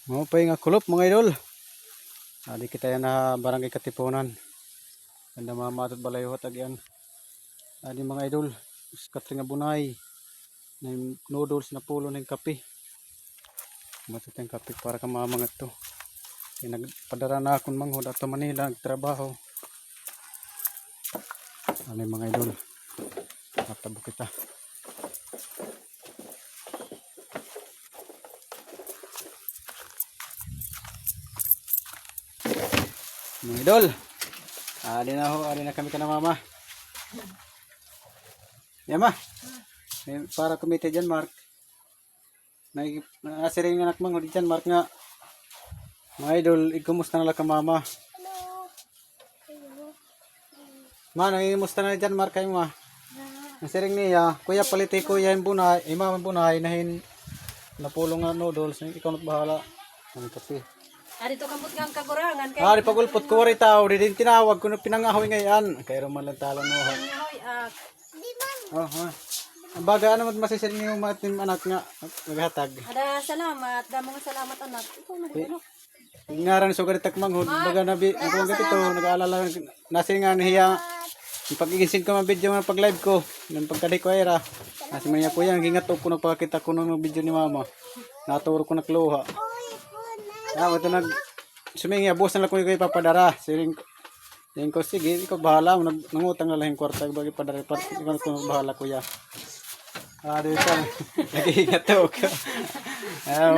Mo pa nga kulop mga idol. Di kita yan na barangay Katipunan. Ganda mamatod balayo hatag yan. Di mga idol, katri nga bunay. Na noodles na pulo ng kape. Matot yung kape para ka mamangat to. Nagpadara na akong manghod ato Manila nagtrabaho. Mga idol. Matabo kita. Mga idol, ali na kami ka na mama. Yan ma, para kumite dyan Mark. Nasiring anak mo dyan Mark nga. Mga idol, ikumusta na lang ka mama. Ma, nangimusta na dyan Mark kayo ma. Nasiring niya, kuya paliti kuya yung bunay, imam bunay nahin napulong nga noodles, ikaw na't bahala. Ang kasi. Dito kambot nga ang kagurangan kay. Di pagulpot ko rin tao, di din tinawag ko na pinangahoy ngayon. Kaya man lang talo mo. Ang baga ano masisir niyo mga tim anak nga naghatag. Ada salamat, damong salamat anak. Ikaw na ano. Ngaran so garitak manghod, baga nabi ako ang gatito nag-aalala nasi nga niya. Pag-igising ko mga video nga pag live ko, nang pagkaday ko era. Nasi man niya kuya gingatok ko na pakita ko ng video ni mama. Naturo ko na kluha. Ito sumingi abos na lang ko yung ipapadara. Siring ko sige, ikaw bahala. Nangutang na lang yung kwarta. Bagi padara. Ikaw na bahala kuya. Dito. Nag-iingatok.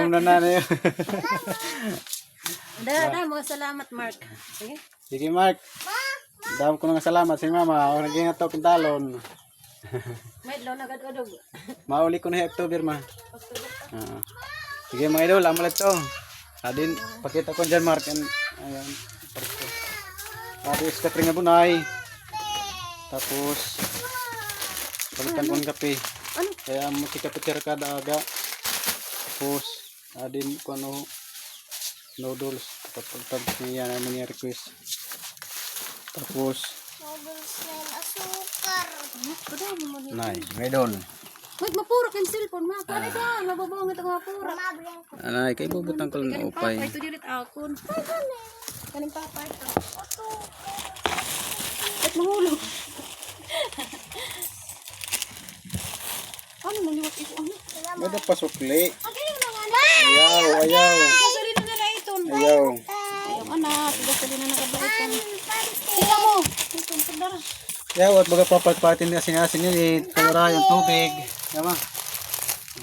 Una na yun. Mga salamat Mark. Sige. Sige Mark. Dami ko nang salamat si mama. Nag-iingatok yung talon. May law na gadodog. Mauli ko na yung October ma. Sige mga idol, amalat to. Adin, pakita ko dyan Mark. Ayan. Tapos katring nga bunay. Tapos palitan ko ng kape. Kaya makikapitira kada aga. Tapos adin ko ano noodles. Tapos niya namin niya request. Tapos noodles na asukar. nay, medol. Wait, mapurok yung cellphone ma. Pwede ka, nababangit ang mapurok. Anay, kay bubutang ko lang upay. Ito dilit akon. Kanin papay ito. At mahulog. Ano naliwat ito? Bada pasukli. Agayon na nga na. Ayaw. Gasolina na na ito. Ayaw. Ayaw anak. Gasolina na kabaitan. Tika mo. Ito, pagdara. Ayaw at baga papagpatin na asin-asin niya. Kamara yung tubig. Yama.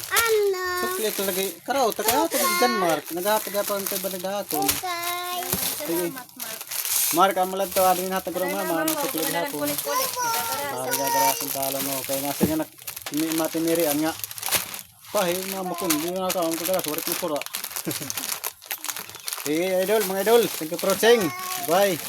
Ano? Sukli ito lagi. Karaw, tagahatag dyan Mark. Naghatag-hatag tayo balidakon. Okay. Salamat Mark. Mark, amalad to. Ading hatag rin mama. Sukli hapon. Kulit-kulit. Gagarasin talo no. Kaya nasa nga matinirian nga. Pahe, mama ko. Hindi na ako. Ang kagaras. Warit na pura. Sige, idol. Mga idol. Thank you for watching. Bye.